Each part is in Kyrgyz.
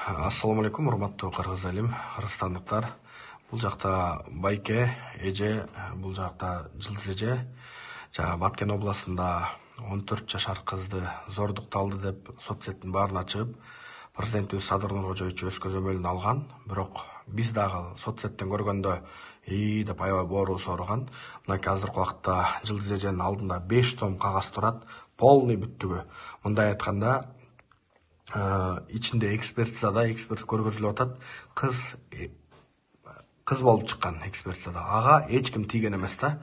Ассаламу алейкум, урматтуу кыргыз элим, кыргызстандыктар. Бул жакта Байке эже, бул жакта Жылдыз эже. Баткен областында 14 жашар кызды зордукталды деп соцсеттин баарына чыгып, президентибиз Садыр Нуркожоевич өз көзөмөлүнө алган. Бирок биз дагы соцсеттен көргөндө деп аябай боорубуз ооруган. Мына азыркы убакта Жылдыз эженин алдында 5 том кагаз турат, полный бүттүгү. Мындай айтканда, içinde экспертизада көргөзүлүп атат. Кыз болуп чыккан экспертизада. Ага эч ким тийген эмес да.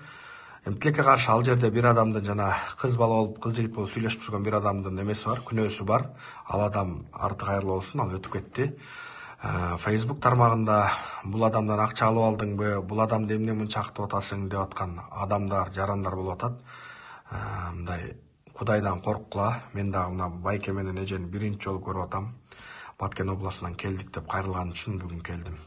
Тилекке каршы ал жерде бир адамдын жана кыз бала болуп, кыз жигит болуп сүйлөшүп жүргөн бир адамдын эмеси бар, күнөөсү бар. Ал адам арты кайырлуу болсун, ал өтүп кетти. Facebook тармагында бул адамдан акча алып алдыңбы, бул адамды эмне мынча актап атасың деп аткан адамдар, жарандар болуп атат. Мындай Кудайдан корккула. Мен дагы мына Байке менен эжени биринчи жолу көрүп атам. Баткен областынан келдик деп кайрылган үчүн бүгүн келдим.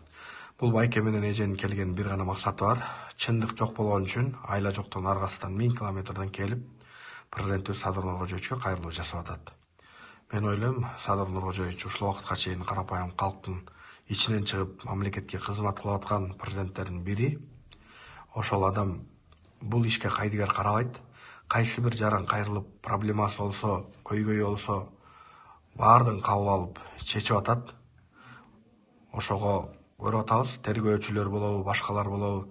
Бул Байке менен эженин келген бир гана максаты бар. Чындык жок болгон үчүн айла жоктон аргасынан 1000 километрден келип, президентибиз Садыр Нуркожоевичке кайрылуу жасап атат. Мен ойлойм, Садыр Нуркожоевич ушул убакытка чейин карапайым калктын ичинен чыгып, мамлекетке кызмат кылып аткан президенттердин бири. Ошол адам бул ишке кайдыгер карабайт. Кайсы бир жаран кайрылып, проблемасы болсо, көйгөйү болсо, баардыгын кабыл алып чечип атат. Ошого көрүп атабыз, тергөөчүлөр болобу, башкалар болобу,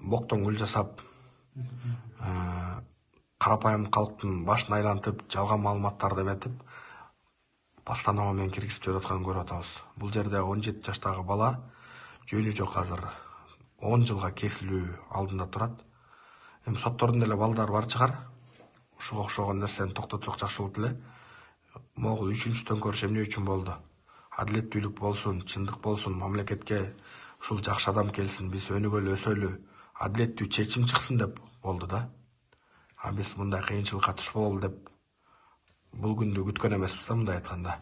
боктон гүл жасап, карапайым калктын башын айлантып, жалган маалыматтарды эметип, постанова менен киргизип жүрүп атканын көрүп атабыз. Бул жерде 17 жаштагы бала жөнү жок азыр 10 жылга кесилүү алдында турат. Соттордун деле балдары бар чыгар. Ушуга окшогон нерсени токтотсок жакшы болот эле. Могул 3-чү төңкөрүш эмне үчүн болду? Адилеттүүлүк болсун, чындык болсун, мамлекетке ушул жакшы адам келсин, биз өнүгөлү, өсөлү, адилеттүү чечим чыксын деп болду да. Биз мындай кыйынчылыкка туш бололу деп бул күндү күткөн эмеспиз да, мындай айтканда.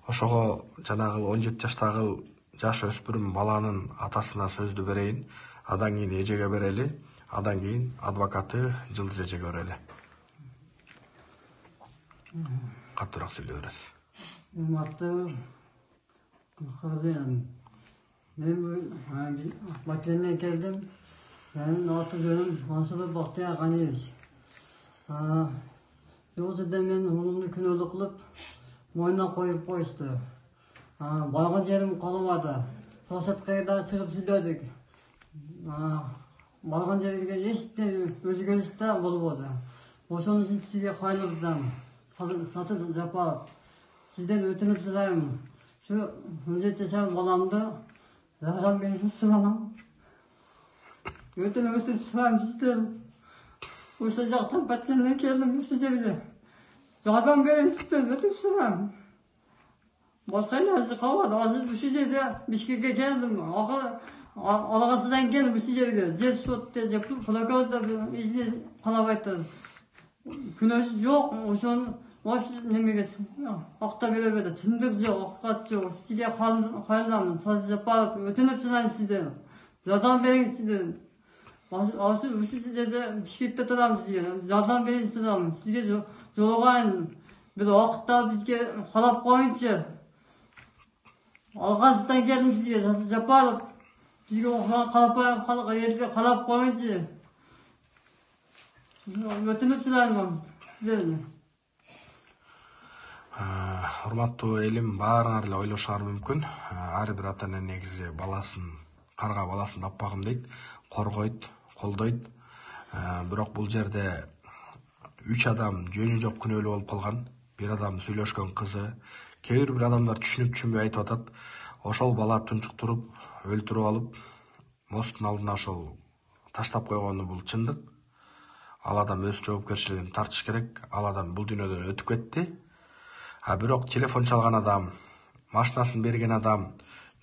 Ошого жанагы 17 жаштагы жаш өспүрүм баланын атасына сөздү берейин, андан кийин эжеге берели, андан кийин адвокаты Жылдыз эжеге берели. Каттуураак сүйлөй бересиз. Урматтуу кыргыз элим, мен Баткенден келдим. Менин аты жөнүм Мансуров Бактияр Ганиевич. Бул жерде мен уулумду күнөөлүү кылып, мойнуна коюп коюшту. Барган жерим калбады. Площадкага чыгып сүйлөдүк. Барган жерге эчтене өзгөрүш да болбоду. Ошон үчүн сизге кайрылдым. Сатыр Жапаров, сизден өтүнүп сурайм. Şu 17 жашар баламды жардам беришин сурайм. Өтүнүп сурайм сизден. Ошол жактан Баткенден келдим ушул жерге. Жардам бериңиздер, өтүнүп сурайм. Башка нерсе калбады. Азыр ушул жерде Бишкекке келдим. Алгасыдан келип ушул жерге жер сотте же прокуратурада изди калабайт. Күнөөсү жок, ошону вообще немеге акта беребейт. Чындык жок, акат жок. Сизге кайрыламын. Садыр Жапаров, өтүнүп сурайм сизден. Жардам бериңиздер. Азыр ушул жерде Бишкекте турам сизге. Жардам бериңиздер. Сизге жолугайын. Бир убакытта бизге карап коюңчу. Алгасыдан келдим сизге, Садыр Жапаров. Бизге карапайым калк элге карап коюңчу. Өтүнүп сурайм сизден. Урматтуу элим, баарыңар эле ойлошуңар мүмкүн. Ар бир ата эне негизи баласын, карга баласын таппагым дейт, коргойт, колдойт. Бирок бул жерде 3 адам жөнү жок күнөөлүү болуп калган. Бир адам сүйлөшкөн кызы, кээ бир адамдар түшүнүп айтып атат. Ошол бала тунчуктуруп, өлтүрүп алып, мосттун алдына ошол таштап койгону бул чындык. Ал адам өз жоопкерчилигин тартыш керек. Ал адам бул дүйнөдөн өтүп кетти. Бирок телефон чалган адам, машинасын берген адам,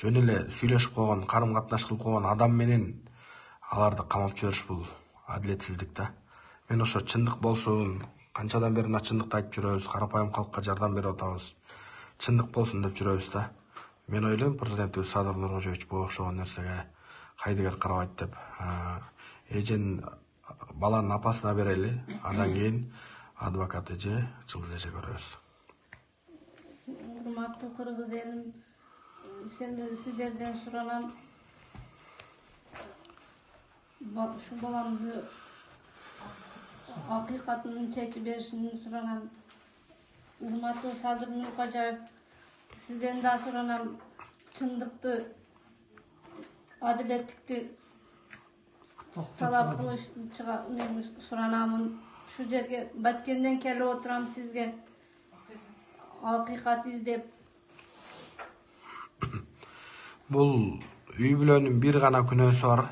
жөн эле сүйлөшүп койгон, карым-катнаш кылып койгон адам менен аларды камап жибериш бул адилетсиздик да. Мен ошо чындык болсун, канчадан бери мына чындыкты айтып жүрөбүз, карапайым калкка жардам берип атабыз. Чындык болсун деп жүрөбүз да. Мен ойлойм, президентибиз Садыр Нуркожоевич бул окшогон нерсеге кайдыгер карабайт деп. Эженин баланын апасына берели, андан кийин адвокат эже Жылдыз эже көрөбүз. урматтуу кыргыз элим, сиздерден суранам. Şu balamды акыйкатын чечип беришин суранам. Урматтуу Садыр Нуркожаев, сизден да суранам. Чындыкты, адилеттикти талап кылышчыга мен суранамын. Şu жерге Баткенден келип отурам сизге. Акыйкат издеп. Бул үй бүлөнүн бир гана күнөөсү бар.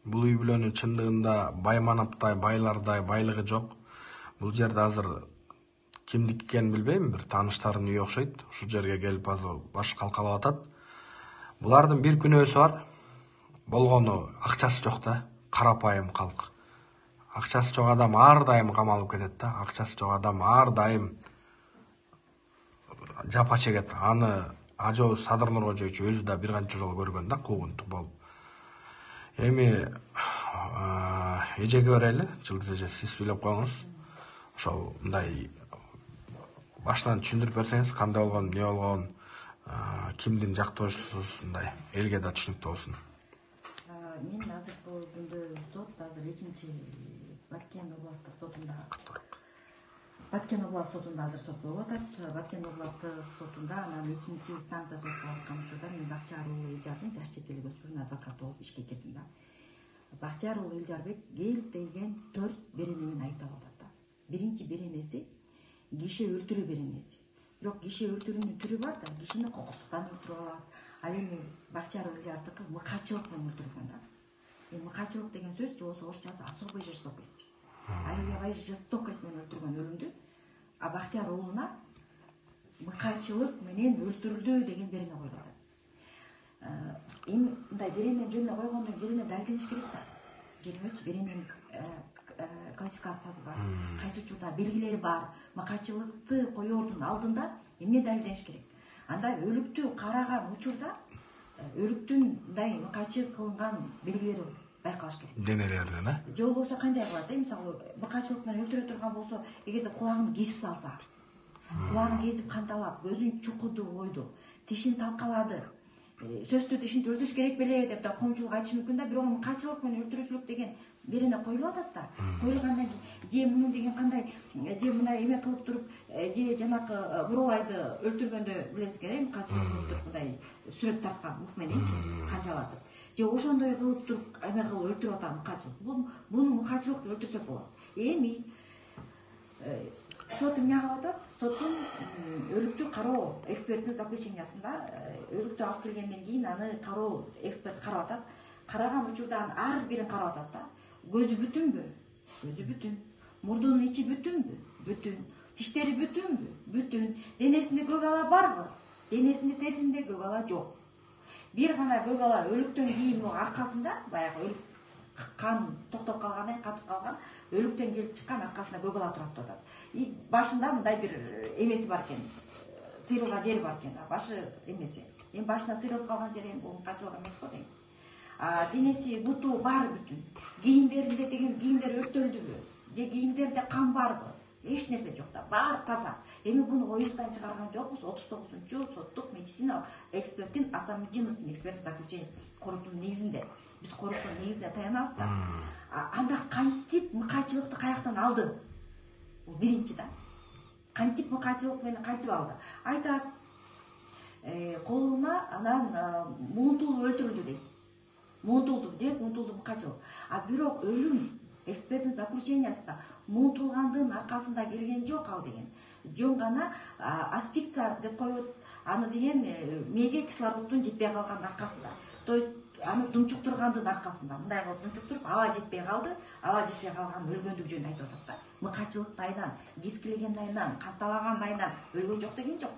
Бул үй бүлөнүн чындыгында байманаптай, байлардай байлыгы жок. Бул жерде азыр кимдики экенин билбейм, бир тааныштардын үйү окшойт. Ушул жерге келип азыр баш калкалап атат. Булардын бир күнөөсү бар. Болгону акчасы жок да, карапайым калк. Акчасы жок адам ар дайым камалып кетет да, акчасы жок адам ар дайым жапа чегет. Аны Ажоо Садыр Нуркожоевич өзү да бир канча жолу көргөн да, куугунтук болуп. Эми эжеге берели, Жылдыз эже, сиз сүйлөп коюңуз. Ошол мындай баштан түшүндүрүп берсеңиз, кандай болгон, эмне болгон, кимдин жактоочусуз, мындай элге да түшүнүктүү болсун. Мен азыркы күндө сот азыр 2-чи Баткен областтык сотунда. Баткен область сотунда азыр сот болуп атат. Баткен областтык сотунда анан 2-чи станция сотко аткан учурда мен Бактияр уулу Элдиярдын жаш чет элге өспүрүм адвокаты болуп ишке кирдим да. Бактияр уулу Элдиярбек гел деген 4 беренемен айыпталып атат да. Биринчи беренеси киши өлтүрүү беренеси. Бирок киши өлтүрүүнүн түрү бар да, кишини кокустуктан өлтүрүп алат. Ал эми Бактияр Элдиярдыкы мыкаачылык менен өлтүрүлгөн да. Мыкаачылык деген сөз же болсо орусчасы особая жестокость. Аябай жестокость менен өлтүргөн өлүмдү. А Бактияр уулуна мыкаачылык менен өлтүрүлдү деген берене коюлуп атат. Эми мындай берене койгондон берене далилдениш керек да. Жеңөчү берененин классификациясы бар. Кайсы учурда белгилери бар. Мыкаачылыкты коёрдун алдында эмне далилдениш керек. Анда өлүктү караган учурда өлүктүн мындай мыкаачылык кылынган белгилери байкалыш керек. Денелерден, Же болбосо кандай кылат? Мисалы мыкаачылык менен өлтүрө турган болсо, эгерде кулагын кесип салса, кулагын кесип канталап, көзүн чукуду ойду, тишин талкалады. Сөзсүз тишин өлтүрүш керек беле деп да коомчулук айтышы мүмкүн да, бирок мыкаачылык менен өлтүрүүчүлүк деген берене коюлуп атат да. Коюлгандан кийин же муну деген кандай, же мына эме кылып туруп, же жанакы Бурулайды өлтүргөндө билесиз керек, мыкаачылык менен туруп мындай сүрөт тарткан ук мененчи канжалатып. Же ошондой кылып туруп эме кылып өлтүрүп атам мыкаачылык. Буну мыкаачылык деп өлтүрсөк болот. Эми сот эмне кылып атат? Соттун өлүктү кароо эксперттин заключениясында өлүктү алып келгенден кийин аны кароо эксперт карап атат. Караган учурда ар бирин карап атат да. Көзү бүтүнбү? Көзү бүтүн. Мурдунун ичи бүтүнбү? Бүтүн. Тиштери бүтүнбү? Бүтүн. Денесинде көк ала барбы? Денесинде терисинде көк ала жок. Бир гана көк ала өлүктөн кийин аркасында, баягы өлүк кан токтоп калган, катып калган, өлүктөн келип чыккан аркасында көк ала турат атат. И башында мындай бир эмеси бар экен. Сыйрылган жери бар экен, башы эмеси. Эми башына сыйрылып калган жери бул мыкаачылык эмес го дейм. Денеси, буту баары бүтүн. Кийимдеринде деген кийимдер өртөлдүбү? Же кийимдерде кан барбы? Эч нерсе жок да, баары таза. Эми буну оюбуздан чыгарган жокпуз. 39-чу соттук медициналык эксперттин Асамиддиновдун эксперттик заключениясы коруктун негизинде. Биз коруктун негизине таянабыз да. Анда кантип мыкаачылыкты каяктан алды? Бул биринчи да. Кантип мыкаачылык менен кантип алды? Айтат, колуна анан муунтулуп өлтүрүлдү дейт. Муунтулду деп, муунтулду мыкаачылык. Бирок өлүм эксперттин заключениясында муунтулгандын аркасында келген жок ал деген. Жөн гана асфикция деп коет. Аны деген мээге кислороддун жетпей калган аркасында. То есть аны думчуктургандын аркасында. Мындай кылып думчуктуруп, аба жетпей калды. Аба жетпей калган өлгөндүк жөнүндө айтып атат да. Мыкаачылыктын айынан, дискилеген айынан, канталаган айынан өлгөн жок деген жок.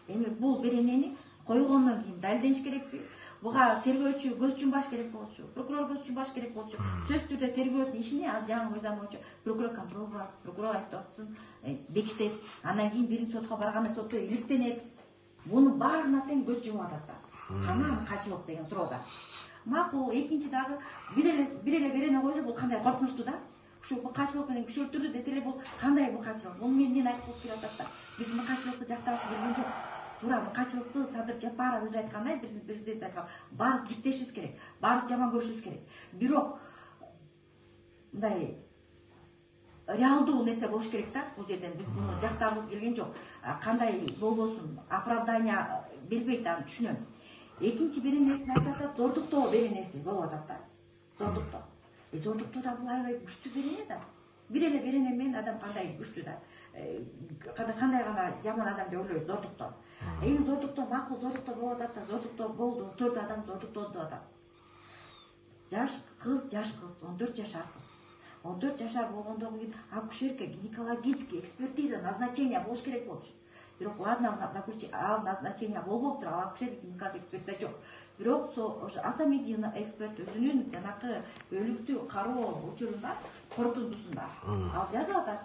Эми бул беренени койгондон кийин далилдениш керекпи? Буга тергөөчү көз жумбаш керек болчу, прокурор көз жумбаш керек болчу. Сөзсүз түрдө тергөөдүн ишине аз жаңы мыйзам боюнча прокурор контроль кылат, прокурор айыптоочусун бекитет. Андан кийин биринчи сотко барганда сотто иликтенет. Мунун баарына тең көз жумуп атат да. Кана мыкаачылык деген суроодо. Макул экинчи дагы бир эле берене койсо бул кандай коркунучтуу да. Ушу мыкаачылык менен киши өлтүрдү десе эле бул кандай мыкаачылык? Муну мен айтып келип атат да. Биз мыкаачылыкты жактагысы келген жок. туура кайчылыктуу Садыр Жапаров өзү айткандай, президент айткан, баарыбыз жиктешибиз керек, баарыбыз жаман көрүшүбүз керек. Бирок мындай реалдуу нерсе болуш керек да. Бул жерден биз муну жактагыбыз келген жок. Кандай болбосун, оправдание бербейт, аны түшүнөм. Экинчи беренесин айтып атат, зордуктоо беренеси болуп атат да. Зордуктоо. Зордуктоо да бул аябай күчтүү берене да. Бир эле берене менен адам кандай күчтүү да. Кандай гана жаман адам деп ойлойбуз зордуктоо. Эми зордуктоо макул зордуктоо болуп атат да, зордуктоо болду, 4 адам зордуктоду деп атат. Жаш кыз, 14 жашар кыз. 14 жашар болгондон кийин акушерка, гинекологический экспертиза, назначение болуш керек болчу. Бирок ладно, назначение болбоптур, ал акушерка, гинекологический экспертиза жок. Бирок аса медицина эксперт өзүнүн жанакы өлүктү кароо учурунда, корутундусунда ал жазып атат.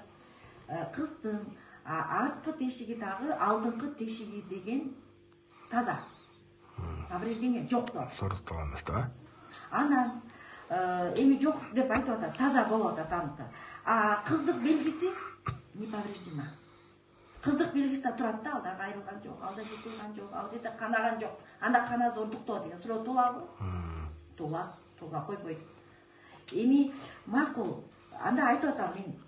Кыздын арткы тешиги дагы алдыңкы тешиги деген таза. Повреждение жок да. Сордукталган эмес да. Анан эми жок деп айтып атат, таза болуп атат аныкы. Кыздык белгиси не повреждена. Кыздык белгиси да турат да, алда айрылган жок, алда жыртылган жок, ал жерде канаган жок. Анда кана зордуктоо деген суроо туулабы? Туула койбойт. Эми макул, анда айтып атам мен,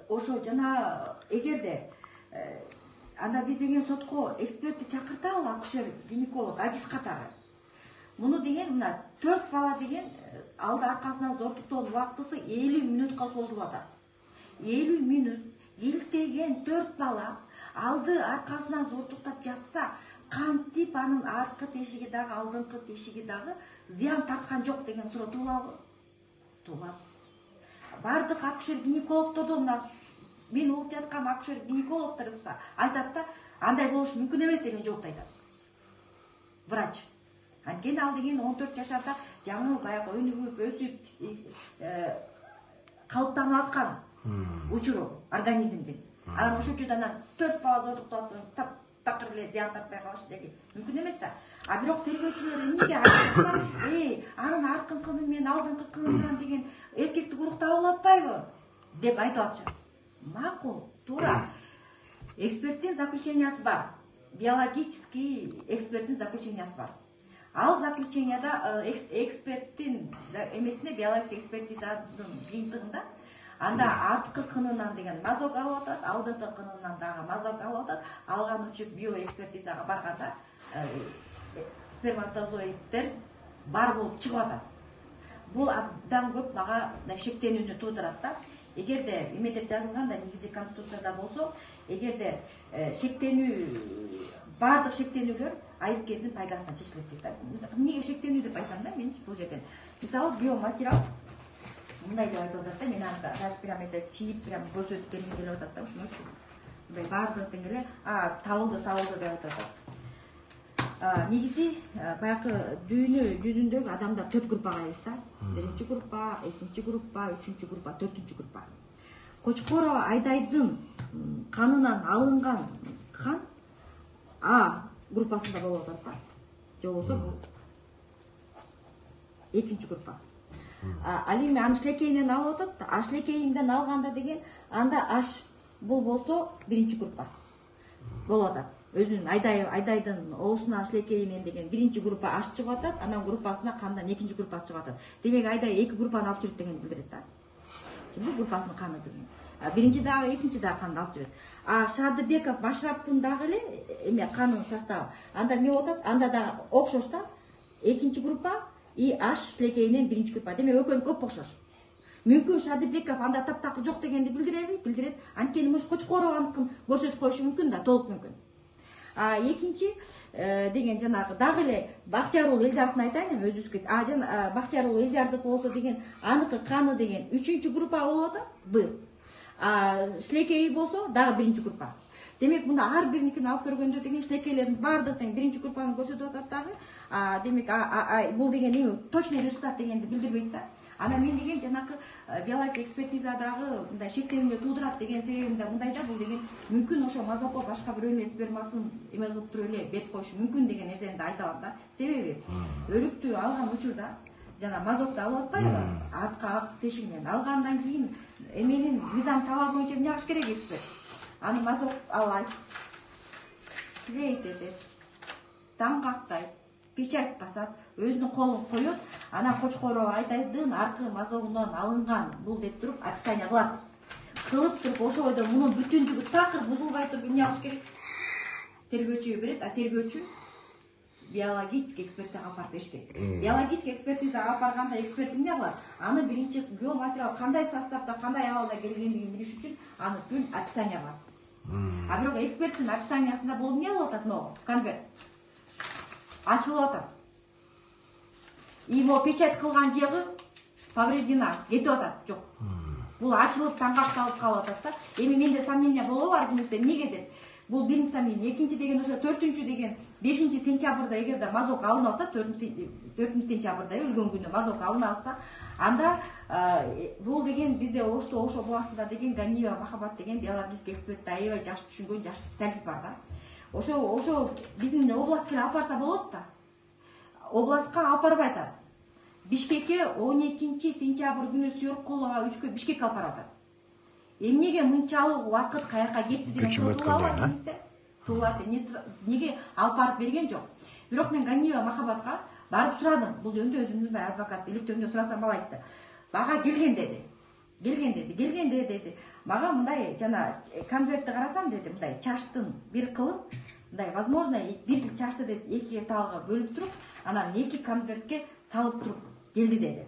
ошо жана эгерде анда биз деген сотко экспертти чакыртабы, акушер, гинеколог, адис катары. Муну деген мына 4 бала деген алды аркасынан зордуктоонун убактысы 50 мүнөткө созулуп атат. 50 мүнөт илтеген 4 бала алды аркасынан зордуктап жатса, кантип анын арткы тешиги дагы, алдыңкы тешиги дагы зыян тарткан жок деген суроо туулабы? Туулат. Бардык акушер гинекологдордон мен угуп жаткан акушер гинекологдор айтат да, андай болуш мүмкүн эмес деген жоопту айтат. Врач. Анткени ал деген 14 жашарда жаңы баягы өнүгүп, өсүп, калыптанып аткан учуру организмдин. Анан ошочудан 4 бала зордуктоосун такыр эле зыян тартпай калыш деген мүмкүн эмес да. Бирок тергөөчүлөр эмнеге айтат? Анын аркынкыны менен алдыңкы кынынан деген эркекти уруктап алып атпайбы деп айтып атышат. Макул, туура. Эксперттин заключениясы бар. Биологический эксперттин заключениясы бар. Ал заключенияда эксперттин эмесинде, биологический экспертизанын жыйынтыгында анда арткы кынынан деген мазок алып атат, алдыңкы кынынан дагы мазок алып атат. Алган учур биоэкспертизага барганда сперматозоидтер бар болуп чыгып атат. Бул абдан көп мага шектенүүнү туудурат да. Эгерде эме деп жазылган да, негизи конституцияда болсо, эгерде шектенүү, бардык шектенүүлөр айыпкердин пайдасына чечилет дейт да. Эмнеге шектенүү деп айтам да мен бул жерден. Мисалы биоматериал мындай деп айтып атат да, мен анда даже прям это чип прям көрсөтүп бергим келип атат да, ушуну үчүн. Мындай бардыгын эле табылды деп атат. Негизи баягы дүйнө жүзүндөгү адамдар 4 группага айырабыз да. Биринчи группа, экинчи группа, үчүнчү группа, 4-үнчү группа. Кочкорова Айдайдын канынан алынган кан А группасында болуп атат да. Же болбосо бул экинчи группа. Ал эми аны шлекейинен алып атат, шлекейинден алганда деген анда H бул болсо биринчи группа болуп атат. Өзүнүн Айдайдын оосунан шлекейинен деген биринчи группа H чыгып атат, анан группасына кандан экинчи группа чыгып атат. Демек Айдай 2 группаны алып жүрөт дегенди билдирет да. Чынбы группасынын каны деген. Биринчи дагы, экинчи дагы канды алып жүрөт. Шадыбеков Машраптын дагы эле эме канын составы. Анда эмне болуп атат? Анда дагы окшош да. Экинчи группа и H шлекейинен биринчи группа. Демек экөө көп окшош. Мүмкүн Шадыбеков анда таптакыр жок дегенди билдиреби? Билдирет. Анткени муш Кочкорованыкын көрсөтүп коюшу мүмкүн да, толук мүмкүн. Экинчи деген жанагы дагы эле Бактиярул Элдардын айтайын эми өзүбүзгө. Жана Бактиярул Элдардык болсо деген аныкы каны деген 3-чү группа болуп атат. Б. Шлекейи болсо дагы биринчи группа. Демек мына ар биринкин алып көргөндө деген шлекейлердин бардыгын биринчи группаны көрсөтүп атат дагы. Демек бул деген эми точный результат дегенди билдирбейт да. Анан мен деген жанакы биологик экспертизадагы мындай шектенүүнү туудурат деген себебим да мындай да, бул деген мүмкүн ошо мазокко башка бирөөнүн спермасын эме кылып туруп эле бет коюшу мүмкүн деген нерсени да айта алам да. Себеби өлүктү алган учурда жана мазокду алып атпайбы? Артка тешигинен алгандан кийин эменин мыйзам талабы боюнча эмне кылыш керек эксперт? Аны мазок алайт. клеить этет, таңгактайт, печать басат, өзүнүн колун коет, анан Кочкорова Айтайдын аркы мазогунан алынган бул деп туруп описание кылат. Кылып туруп ошол бойдо мунун бүтүндүгү такыр бузулбай туруп эмне кылыш керек? Тергөөчүгө берет, а тергөөчү биологический экспертизага алып барып бериш керек. Биологический экспертизага алып барганда эксперт эмне кылат? Аны биринчи биоматериал кандай составда, кандай абалда келгендигин билиш үчүн аны бүл описание кылат. А бирок эксперттин описаниясында бул эмне болуп атат, могу конверт ачылып атат. Его печать кылган жагы повреждена, кетип атат. Жок. Бул ачылып таңгакталып калып атат да. Эми менде сомнение болобу аргументте эмнеге деп? Бул биринчи сомнение, экинчи деген ошо 4-чү деген 5-сентябрда эгерде мазок алынып атат, 4 сентябрда өлгөн күнү мазок алынып алса, анда бул деген бизде ошто областында деген Ганиева Махаббат деген биологический экспертти аябай жаш түшүнгөн жаш специалист бар да. Ошо биздин областка алып барса болот да. Областка алып барбай атат. Бишкекке 12 сентябрь күнү Сүйөркулова 3кө Бишкекке алып барып атат. Эмнеге мынчалык убакыт каяка кетти деген тууралар неге алып барып берген жок. Бирок мен Ганиева Махаббатка барып сурадым. Бул жөнүндө өзүмдүн адвокат иликтөөмдө сурасам ал айтты. Бага келген деди. Деди. Мага мындай жана конвертти карасам деди, мындай чаштын бир кылып, мындай возможно бир чашты деди эки талга бөлүп туруп, анан эки конвертке салып туруп келди деди.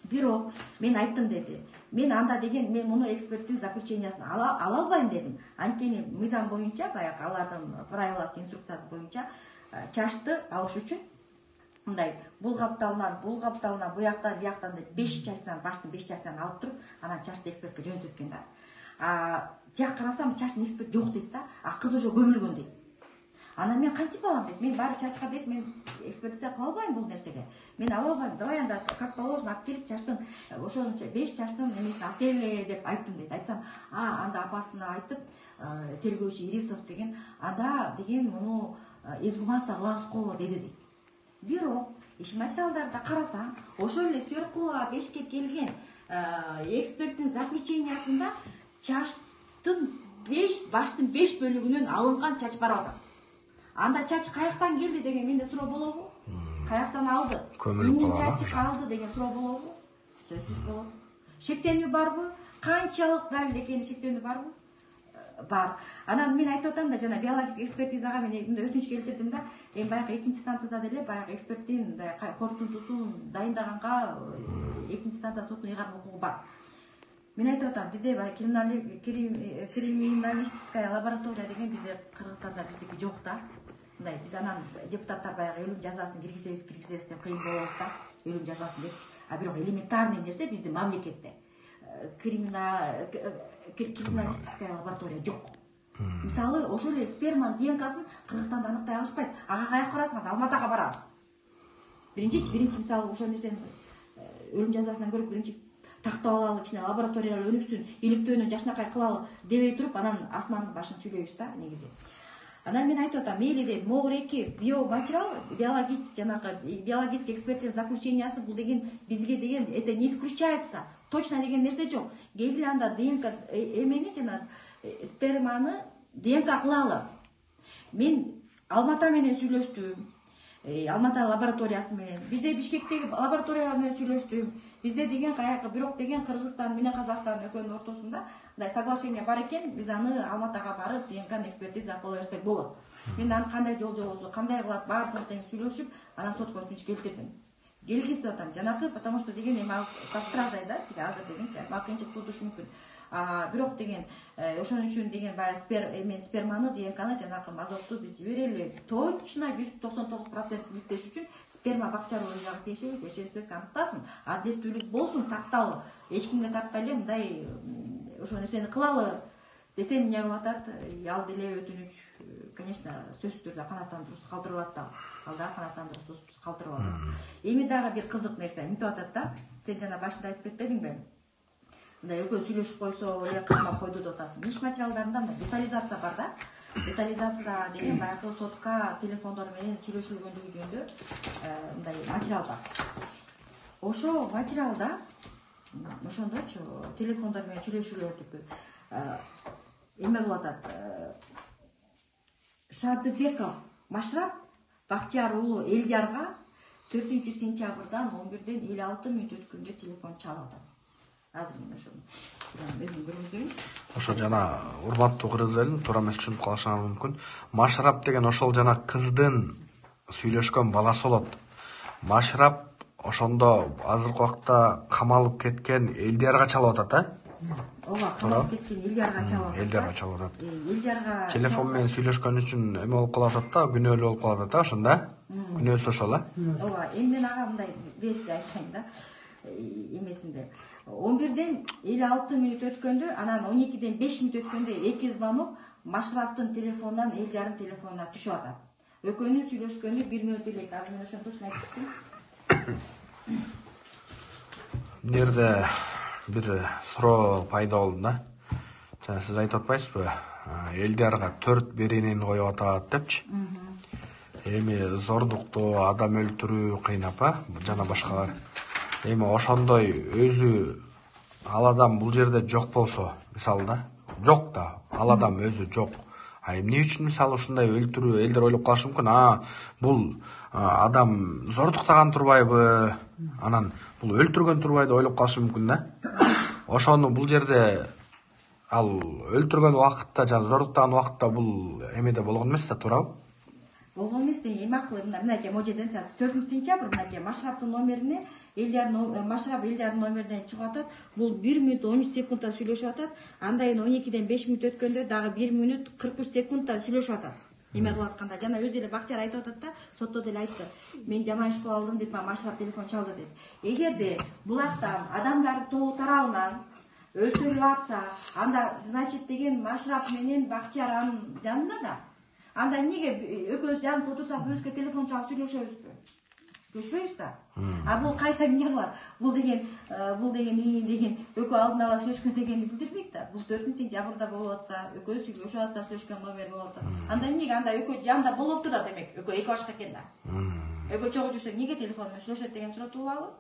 Бирок мен айттым деди. Мен анда деген мен муну эксперттин заключениясын ала албайм дедим. Анткени мыйзам боюнча, баягы алардын правиласы, инструкциясы боюнча чашты алыш үчүн мындай бул капталынан, бияктан деп 5 частынан, баштын 5 частынан алып туруп, анан чашты экспертке жөнөтүп кеткен да. Тияк карасам чаштын эксперт жок дейт да, а кыз уже көмүлгөн дейт. Анан мен кантип алам дейт. Мен баары чачка дейт, мен экспертиза кыла албайм бул нерсеге. Мен ала албайм. Давай анда как положено алып келип чаштын ошончо 5 чаштын эмесин алып келе деп айттым дейт. Айтсам, анда апасына айтып, тергөөчү Ирисов деген, анда деген муну эксгумация кылабыз го деди дейт. Бирок иш материалдарда карасаң, ошол эле Сүйөркулова 5ке келген эксперттин заключениясында чаштын баштын 5 бөлүгүнөн алынган чач бар атат. Анда чач каяктан келди деген менде суроо болобу? Каяктан алды? Эмнин чачы калды деген суроо болобу? Сөзсүз болот. Шектенүү барбы? Канчалык далил экени шектенүү барбы? Бар. Анан мен айтып атам да, жана биологический экспертизага мен өтүнүч келтирдим да, эми баягы экинчи станцияда деле баягы эксперттин корутундусун дайындаганга экинчи станция соттун ыйгарым укугу бар. Мен айтып атам, бизде криминалистическая лаборатория деген бизде Кыргызстанда биздики жок да. Мындай биз анан депутаттар баягы өлүм жазасын киргизебиз деп кыйын болобуз да, өлүм жазасын депчи. А бирок элементарный нерсе биздин мамлекетте криминалистическая лаборатория жок. Мисалы, ошол эле сперманын ДНКсын Кыргызстанда аныктай алышпайт. Ага каяка барасыңар? Алматыга барабыз. Биринчи мисалы ошол нерсени өлүм жазасынан көрүп биринчи тактап алалы, кичине лабораториялар өнүксүн, иликтөөнү жашынакай кылалы дебей туруп, анан асмандын башын сүйлөйбүз да негизи. Анан мен айтып атам, мейли дейт, могу эки биоматериал, биологический эксперттин заключениясы бул деген бизге деген это не исключается, точно деген нерсе жок. Келгиле анда ДНК эмени жана сперманы ДНК кылалы. Мен Алмата менен сүйлөштүм. Алмата лабораториясы менен. Бизде Бишкектеги лабораториялар менен сүйлөштүм. Бизде деген каяка бирок деген Кыргызстан менен Казакстан экөөнүн ортосунда мындай соглашение бар экен, биз аны Алматага барып ДНК экспертиза кыла берсек болот. Мен аны кандай жол жобосу, кандай кылат баардыгын тең сүйлөшүп, анан сотко өтүнүч келтирдим. Келгизип атам жанакы, потому что деген эми под стражей да, азыр дегенчи макинчик туудушу мүмкүн. Бирок деген ошон үчүн деген баягы сперманы, ДНКны жанакы мазокту биз жиберели. Точно 199% иликтеш үчүн сперма Бакчарова жагы тиешеби аныктасын, адилеттүүлүк болсун, такталы. Эч кимге тартпай эле мындай ошол нерсени кылалы десем эмне кылып атат? Ал деле өтүнүч, конечно, сөзсүз түрдө канааттандыруусуз калтырылат да. Ал да канааттандыруусуз калтырылат. Эми дагы бир кызык нерсе мынтип атат да. Сен жана башында айтып кетпедиңби? Мындай экөө сүйлөшүп койсо эле кырмап койду деп атасың. Иш материалдарында детализация бар да. Детализация деген баягы сотка телефондор менен сүйлөшүлгөндүгү жөнүндө мындай материал бар. Ошо материалда ошондочу телефондор менен сүйлөшүүлөрдүкү эме кылып атат. Шардыбеков Машрап Бактияр уулу Элдиярга 4-сентябрдан 11-56 өткөндө телефон чалып атат. Азыр мен ошону өзүм көргөзөйүн. Ошо жана урматтуу кыргыз элин туура эмес түшүнүп калышыңар мүмкүн. Машрап деген ошол жана кыздын сүйлөшкөн баласы болот. Машрап ошондо азыркы убакта камалып кеткен Элдиярга чалып атат, Ооба, камалып кеткен Элдиярга чалып атат. Элдиярга чалып атат. Элдиярга Телефон менен сүйлөшкөн үчүн эме болуп калып атат да, күнөөлүү болуп калып атат, ошондо. Күнөөсү ошол, Ооба, эми мен ага мындай версия айтайын да. Эмесинде 11-56 өткөндө, анан 12-5 өткөндө эки звонок Машраптын телефонунан Элдиярдын телефонуна түшүп атат. Экөөнүн сүйлөшкөнү 1 мүнөт элек. Азыр мен ошону точно айтып кеттим. Бул жерде бир суроо пайда болду да. Жана сиз айтып атпайсызбы? Элдиярга 4 беренени коюп атат депчи. Эми зордуктоо, адам өлтүрүү кыйнап, жана башкалар. Эми ошондой өзү ал адам бул жерде жок болсо, мисалы да, жок да, ал адам өзү жок. Эмне үчүн мисалы ушундай өлтүрүү, элдер ойлоп калышы мүмкүн, бул адам зордуктаган турбайбы, анан бул өлтүргөн турбай деп ойлоп калышы мүмкүн да. Ошону бул жерде ал өлтүргөн убакытта, жана зордуктаган убакытта бул эмеде болгон эмес да, туурабы? Болгон эмес, эми акылы мынакей могу жерден 4-сентябрь мынакей Машраптын номерине Машрап Элдиярдын номеринен чыгып атат. Бул 1 мүнөт 13 секундта сүйлөшүп атат. Андан кийин 12-5 өткөндө дагы 1 мүнөт 43 секундта сүйлөшүп атат. Эме кылып атканда жана өзү эле Бактияр айтып атат да, сотто деле айтты. Мен жаман иш кылып алдым деп Машрап телефон чалды деп. Эгерде булактан адамдардын тобу тарабынан өлтүрүлүп атса, анда значит деген Машрап менен Бактияр анын жанында да. Анда эмнеге экөөбүз жанып отурсак бирибизге телефон чалып сүйлөшөбүзбү? Сүйлөшпөйбүз да. Бул кайда эмне кылат? Бул деген экөө алдын ала сүйлөшкөн дегенди билдирбейт да. Бул 4-сентябрда болуп атса, экөө сүйлөшүп атса, сүйлөшкөн номер болуп атат. Анда эмнеге анда экөө жанында болуптур да, демек экөө эки башка экен да. Экөө чогуу жүрсө эмнеге телефон менен сүйлөшөт деген суроо туулабы?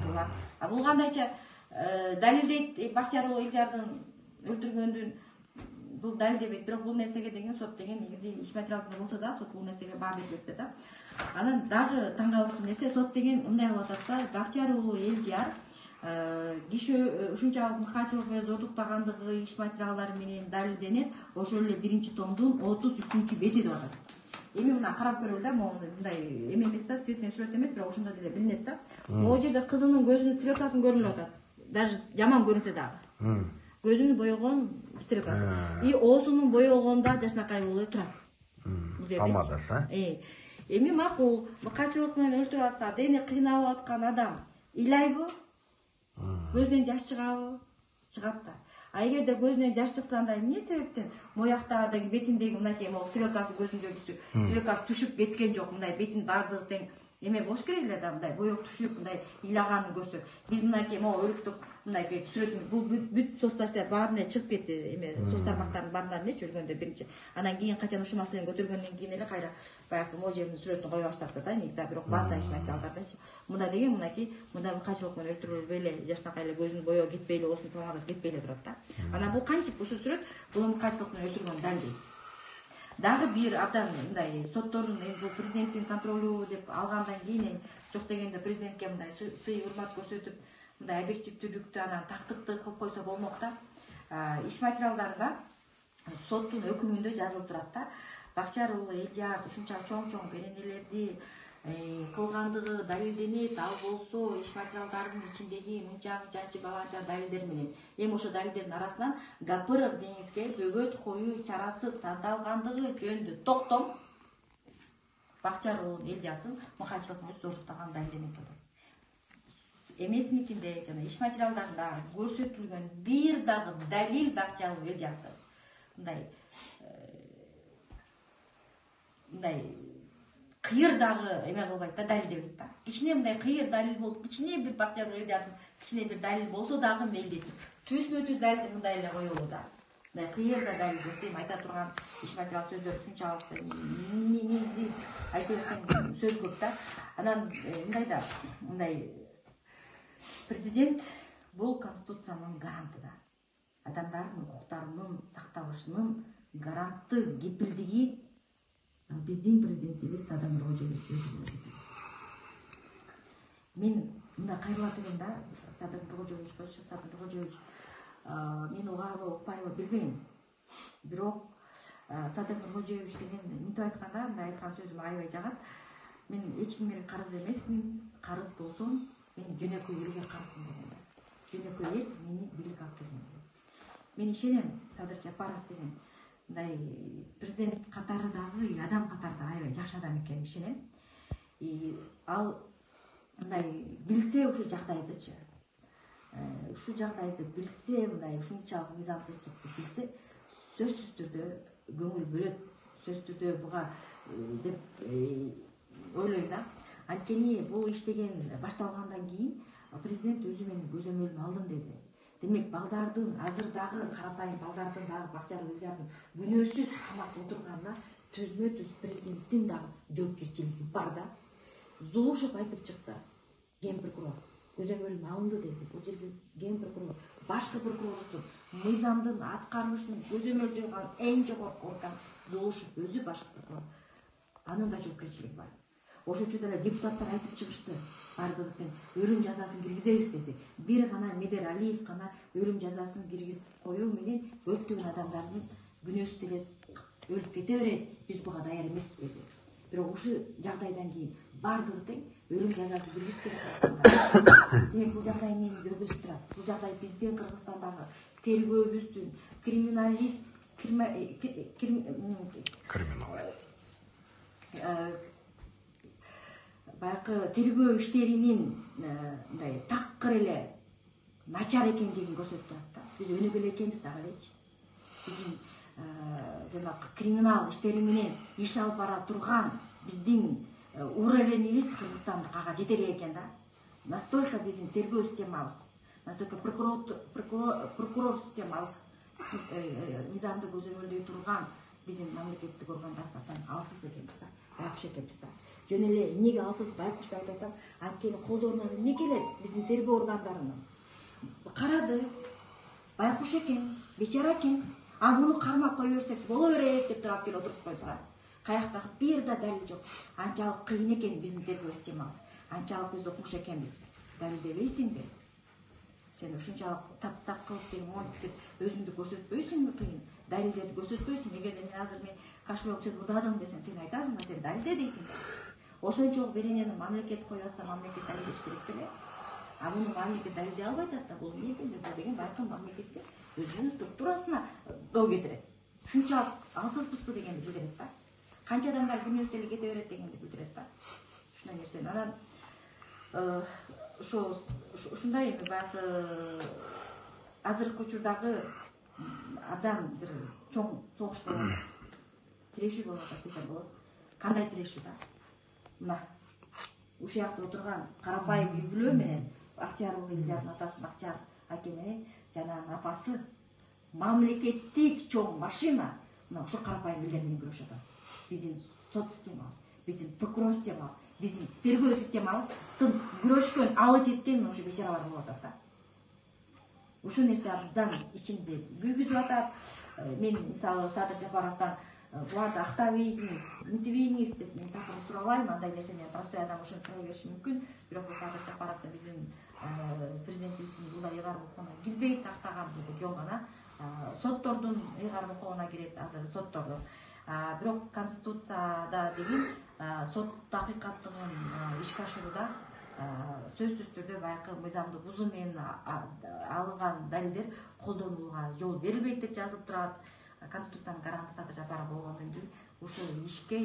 Туулат. Бул кандайча далилдейт Бактияр уулу Элдиярдын өлтүргөндүн бул далилдебейт, бирок бул нерсеге деген сот деген негизи иш материалында болсо да сот бул нерсеге бар деп кетти да. Анан дагы таң калыштуу нерсе, сот деген мындай кылып атат: Бактияр уулу Элдияр киши ушунчалык мыкаачылык менен зордуктагандыгы иш материалдары менен далилденет, ошол эле 1-томдун 33-бети деп атат. Эми мына карап көрөлү да, мындай эме эмес да, цветный сүрөт эмес, бирок ошондой деле билинет да. Могу жерде кызынын көзүнүн стрелкасын көрүнүп атат. Даже жаман көрүнсө дагы. Көзүнүн боёгон стрелкасы. И оосунун боёгонда жашнакай уулу турат. Помадасы. Эми макул, мыкаачылык менен өлтүрүп атса, дени кыйналып аткан адам ыйлайбы? Көзүнөн жаш чыгабы? Чыгат да. А эгерде көзүнөн жаш чыкса, анда эмне себептен мояктагы бетиндеги мынакей стрелкасы көзүндөгүсү стрелкасы түшүп кеткен жок, мындай бетин бардыгы тең эме болуш керек эле да, мындай боек түшүп, мындай ыйлаганын көрсөк. Биз мынакей өлүктүк мындай сүрөтүбүз бул бүт соцсеttер баарына чыгып кетти, эме соц тармактардын баарына эле өлгөндө биринчи. Анан кийин качан ушул маселени көтөргөндөн кийин эле кайра баягы могу жердин сүрөтүн кое баштапты да, негизи. Бирок баарына иш материалдардачы. Мында деген мынакей мында мыкаачылык менен өлтүрүлбөй эле, жашнакай эле көзүнүн боёгу кетпей эле, оосунун помадасы кетпей эле турат да. Анан бул кантип ушул сүрөт бул мыкаачылык менен өлтүргөнүн далили. Дагы бир абдан мындай соттордун бул президенттин контролу деп алгандан кийин эми жок дегенде президентке мындай сый урмат көрсөтүп, мындай объективдүүлүктү анан тактыкты кылып койсо болмок да. Иш материалдарында соттун өкүмүндө жазылып турат да. Бактияр уулу Элдияр ушунча чоң беренелерди кылгандыгы далилденет, ал болсо иш материалдарынын ичиндеги мынча жанчы баланча далилдер менен. Эми ошо далилдердин арасынан Гапыров деңизге бөгөт коюу чарасы тандалгандыгы жөнүндө токтом Бактияр уулу Элдиярдын мыкаачылык менен зордуктаган далилденет деп. Эмесиникинде жана иш материалдарында көрсөтүлгөн бир дагы далил Бактияр уулу Элдиярдын мындай кыйыр дагы эме кылбайт да, далилдебейт да. Кичине мындай кыйыр далил болуп, кичине бир Бактияр уулу Элдиярдын кичине бир далил болсо дагы мейли. Түз далилди мындай эле коюлу да. Мындай кыйыр да далил деп айта турган иш материал сөздөр ушунчалык негизи айтып берсең сөз көп да. Анан мындай да, мындай президент бул конституциянын гаранты да. Адамдардын укуктарынын сакталышынын гаранты кепилдиги биздин президентибиз Садыр Нуркожоевич өзү көрсөтөт. Мен мында кайрылат элем да Садыр Нуркожоевичке, Садыр Нуркожоевич мен угабы укпайбы билбейм. Бирок Садыр Нуркожоевич деген мынтип айтканда, мындай айткан сөзүм аябай жагат. Мен эч кимге карыз эмесмин. Карыз болсом, мен жөнөкөй элге карызмын деген. Жөнөкөй эл мени бийлик алып келген. Мен ишенем, Садыр Жапаров деген мындай президент катарындагы адам катарында аябай жакшы адам экенин ишенем. Ал мындай билсе ушу жагдайдычы, ушу жагдайды билсе, мындай ушунчалык мыйзамсыздыкты билсе, сөзсүз түрдө көңүл бөлөт, сөзсүз түрдө буга деп ойлойм да. Анткени бул иштеген башталгандан кийин президент өзү менин көзөмөлүн алдым деди. Демек, балдардын азырдагы карапайым балдардын дагы бакчар өздөрүнүн күнөөсүз камакта отурганына түзмө-түз президенттин дагы жоопкерчилиги бар да. Зулушев айтып чыкты. Ген прокурор көзөмөлүн алынды деди. Бул жерге ген прокурор, башкы прокурордун мыйзамдын аткарылышын көзөмөлдөй калган эң жогорку орган Зулушев өзү башкы прокурор. Анын да жоопкерчилиги бар. Ошол учурда эле депутаттар айтып чыгышты. Бардыгын өлүм жазасын киргизебиз деди. Бир гана Медер Алиев гана өлүм жазасын киргизип коюу менен көптөгөн адамдардын күнөөсүз эле өлүп кете берет. Биз буга даяр эмеспиз деди. Бирок ушул жагдайдан кийин бардыгы тең өлүм жазасы киргизиш керек Кыргызстанда. Демек, бул жагдай мени көбөсүп турат. Бул жагдай биздин Кыргызстандагы тергөөбүздүн криминалист баягы тергөө иштеринин мындай такыр эле начар экендигин көрсөтүп турат да. Биз өнүгө экенбиз дагы элечи. Биздин жанагы криминал иштери менен иш алып бара турган биздин уровенибиз Кыргызстандык ага жете элек экен да. Настолько биздин тергөө системабыз, настолько прокурор системабыз мыйзамды көзөмөлдөй турган биздин мамлекеттик органдардан алсыз экенбиз да. Байкуш экенбиз да. Жөн эле эмнеге алсыз байкуш деп атам? Анткени колдорунан эмне келет биздин тергөө органдарынын? Карады, байкуш экен, бечара экен. Муну кармап кое берсек боло берет деп турап келип отуруп койду. Каяктагы бир да далил жок. Анчалык кыйын экен биздин тергөө системабыз. Анчалык биз окумуш экенбиз. Далилдебейсиңби? Сен ушунчалык таптак кылып деген монтип деп өзүңдү көрсөтпөйсүңбү кыйын? Далилдерди көрсөтпөйсүң. Эгерде мен азыр кашылоп сен урдадым десең, сен айтасың да сен далилде дейсиң. Ошончолук беренени мамлекет коюп атса, мамлекет далилдеш керек беле. Муну мамлекет далилдей албай атат да, бул эмне экен деген байкын мамлекетте өзүнүн структурасына доо кетирет. Ушунчалык алсызбызбы дегенди билдирет да. Канча адамдар күнөөсүз эле кете берет дегенди билдирет да. Ушундай нерсе. Анан ушундай эми баягы азыркы учурдагы абдан бир чоң согуш болот. Тирешүү болуп атат десем болот. Кандай тирешүү да? Мына ушул жакта отурган карапайым үй бүлө менен Актиярова Элдиярдын атасы Актияр аке менен жанагы апасы мамлекеттик чоң машина мына ушул карапайым элдер менен күрөшүп атат. Биздин сот системабыз, биздин прокурор системабыз, биздин тергөө системабыздын күрөшкөн алы жеткен ошо бечаралар болуп атат да. Ушул нерсе абдан ичимди күйгүзүп атат. Мен мисалы Садыр Жапаровдон буларды актабейсиңиз, мынтибейсиңиз деп мен такыр сурабайм. Андай нерсе мен простой адам ошону сурай бериши мүмкүн. Бирок Садыр Жапаровдун биздин президентибиздин бул ыйгарым укугуна кирбейт, актаган бул жөн гана соттордун ыйгарым укугуна кирет азыр соттордун. Бирок Конституцияда деген сот акыйкаттыгын ишке ашырууда сөзсүз түрдө баягы мыйзамды бузуу менен алынган далилдер колдонулууга жол берилбейт деп жазылып турат. Конституцияны гаранты Садыр Жапаров болгондон кийин ушул ишке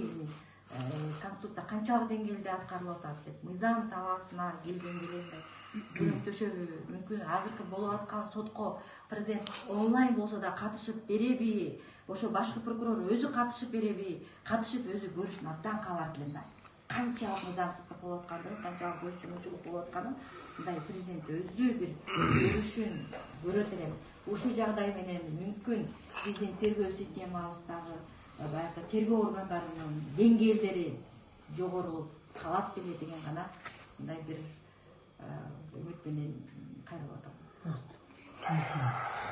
Конституция канчалык деңгээлде аткарылып атат деп мыйзам талаасына келгенде эле көмөктөшөбү мүмкүн. Азыркы болуп аткан сотко президент онлайн болсо да катышып береби? Ошо башкы прокурор өзү катышып береби? Катышып өзү көрүшүн абдан каалар элем да. Канчалык мыйзамсыздык болуп аткандыгын, канчалык көз жумуучулук болуп атканын мындай президент өзү бир көрүшүн көрөт элем. Ушул жагдай менен мүмкүн биздин тергөө системабыздагы баягы тергөө органдарынын деңгээлдери жогорулуп калат беле деген гана мындай бир үмүт менен кайрылып атам.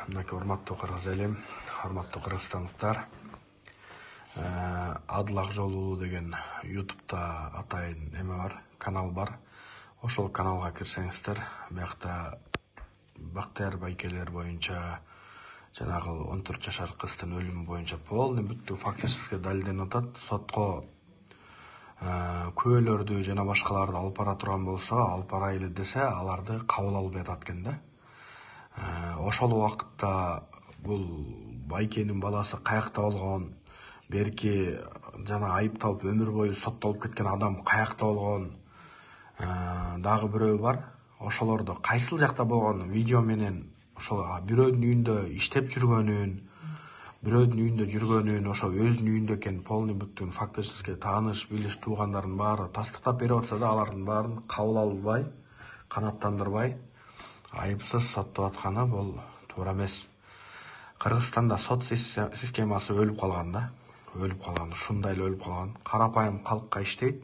Мынакей урматтуу кыргыз элим, урматтуу кыргызстандыктар. Адыл Акжол деген ютубта атайын эме бар, канал бар. Ошол каналга кирсеңиздер, биякта Бактыяр байкелер боюнча жанагы 14 жашар кыздын өлүмү боюнча полный бүттү фактически далилденип атат. Сотко күбөлөрдү жана башкаларды алып бара турган болсо, алып барайлы десе, аларды кабыл албай атат экен да. Ошол убакытта бул байкенин баласы каякта болгон, берки жана айыпталып өмүр бою соттолуп кеткен адам каякта болгон, дагы бирөө бар. Ошолорду кайсыл жакта болгон видео менен ошол бирөөнүн үйүндө иштеп жүргөнүн, бирөөнүн үйүндө жүргөнүн, ошо өзүнүн үйүндө экен полный бүттүн фактически тааныш, билиш, туугандардын баары тастыктап берип атса да, алардын баарын кабыл албай, канааттандырбай, айыпсыз соттоп атканы бул туура эмес. Кыргызстанда сот системасы өлүп калган да, өлүп калган, ушундай эле өлүп калган. Карапайым калкка иштейт,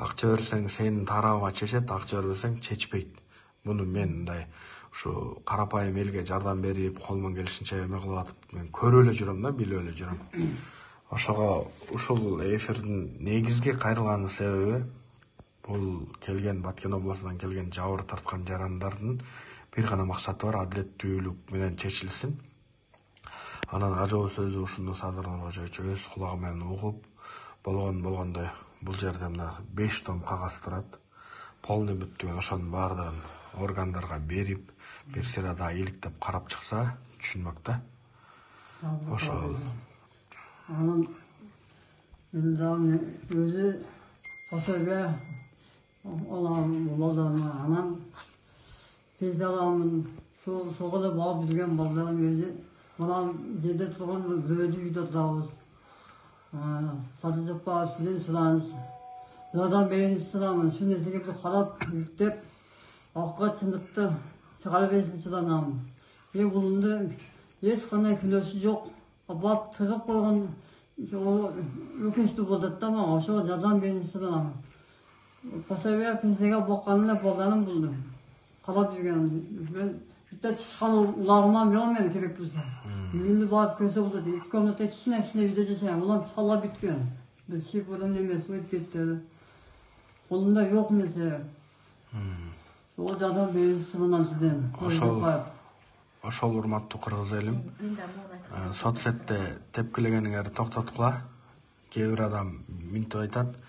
акча берсең сенин тарабыңа чечет, акча бербесең чечпейт. Муну мен мындай ушу карапайым элге жардам берип, колуман келишинче эме кылып атып, мен көрүп эле жүрөм да, билип эле жүрөм. Ошого ушул эфирдин негизги кайрылган себеби бул келген Баткен областынан келген жабыр тарткан жарандардын бир гана максаты бар, адилеттүүлүк менен чечилсин. Анан ажоо сөзү ушуну Садыр Нуркожоевич өз кулагы менен угуп, болгондой бул жерде мына 5 том кагаз турат. Полный бүттүгүн ошонун баардыгын органдарга берип, бир сырада иликтеп карап чыкса, түшүнмөк да. Ошол. Анан мен дагы өзү пособие алам балдарыма, анан пенсия аламын, сого эле багып жүргөн балдарым өзү мына жерде турган бирөөдү үйдө турабыз. Саты жаппап сизден сураңыз, жардам бериңиз сурамын, ушул нерсеге бир карап деп акка чындыкты чыгарып берсин суранамын. Булунда эч кандай күнөөсү жок, абап тыгып койгон өкүнүчтүү болуп атат да мага, ошого жардам бериңиз суранамын. Пособие пенсияга баккан эле балдарым булду. Карап жүргөн. Мен битте чыккан улагыма жок мен керек болсо. Үйүндө барып көрсө болот. 2 комната кичине үйдө жашайм. Улам чала бүткөн. Бир шипурум эмес өтүп кетти. Колунда жок нерсе. Ошол жардам бериңиз суранам сизден. Ошол урматтуу кыргыз элим, соцсетте тепкилегениңерди токтоткула. Кээ бир адам минтип айтат,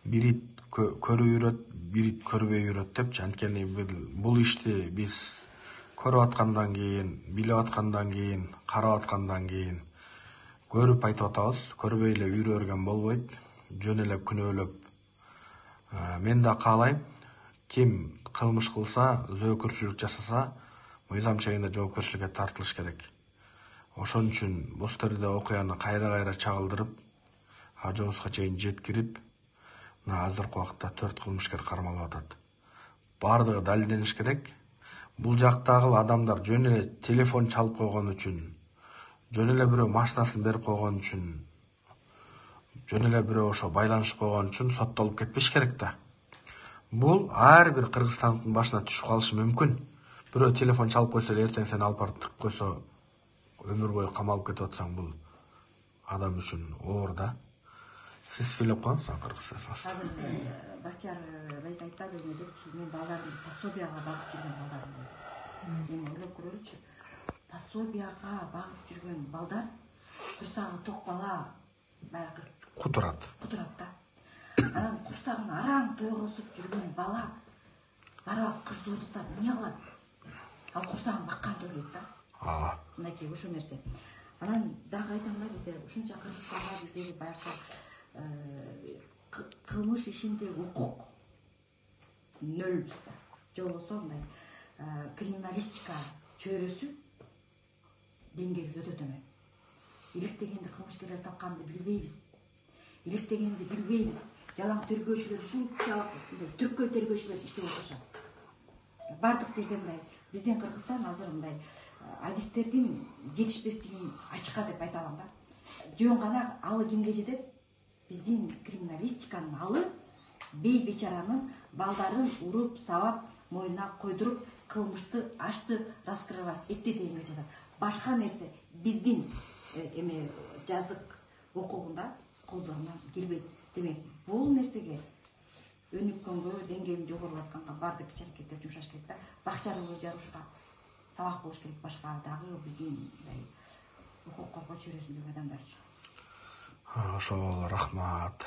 бир ит көрүп үйрөт, бир ит көрбөй үйрөт депчи. Анткени бул ишти биз көрүп аткандан кийин, билип аткандан кийин, карап аткандан кийин көрүп айтып атабыз. Көрбөй эле үйрөргөн болбойт. Жөн эле күнөөлөп. Мен да каалайм, ким кылмыш кылса, зөөкүрчүлүк жасаса, мыйзам чегинде жоопкерчиликке тартылыш керек. Ошон үчүн бул жерде окуяны кайра чагылдырып, ажоосуга чейин жеткирип, мына азыркы убакытта 4 кылмышкер кармалып атат. Бардыгы далилдениш керек. Бул жактагы адамдар жөн эле телефон чалып койгон үчүн, жөн эле бирөө машинасын берип койгон үчүн, жөн эле бирөө ошо байланышып койгон үчүн соттолуп кетпеш керек да. Бул ар бир кыргызстандын башына түшүп калышы мүмкүн. Бирөө телефон чалып койсо эле эртең сени алып барып тыгып койсо, өмүр бою камалып кетип атсаң, бул адам үчүн оор да. Сиз сүйлөп коюңуз акыркысы. Азыр Бактияр байке айтпады депчи, мен балдарды пособияга багып жүргөн балдарым бар. Эми ойлоп көрөлүчү. Пособияга багып жүргөн балдар курсагы ток бала баягы Кутурат да. Анан курсагын араң тойгосуп жүргөн бала барып кызды урдуктап эмне кылат? Ал курсагын бакканды ойлойт да. Мынакей ушул нерсе. Анан дагы айтам да, бизде ушунча Кыргызстанда биздеги баягы кылмыш ишинде укук нөлбүз да. Же болбосо мындай криминалистика чөйрөсү деңгээли өтө төмөн. Иликтегенди кылмышкерлер тапканды билбейбиз. Иликтегенди билбейбиз. Жалаң тергөөчүлөр ушунчалык түрккөй тергөөчүлөр иштеп отурушат. Бардык жерде мындай биздин Кыргызстан азыр мындай адистердин жетишпестигин ачыкка деп айта алам да. Жөн гана алы кимге жетет? Биздин криминалистиканын алы бей бечаранын балдарын уруп, сабап, мойнуна койдуруп, кылмышты ачты раскрывать этти дегенге жатат. Башка нерсе биздин эме жазык укугунда колдорунан келбейт. Демек, бул нерсеге өнүккөнгө, деңгээлин жогорулатканга баардык иш-аракеттер жумшаш керек да. Бакчалуу жарушка сабак болуш керек башка дагы биздин мындай укук коргоо чөйрөсүндөгү адамдар үчүн. Ошол, рахмат.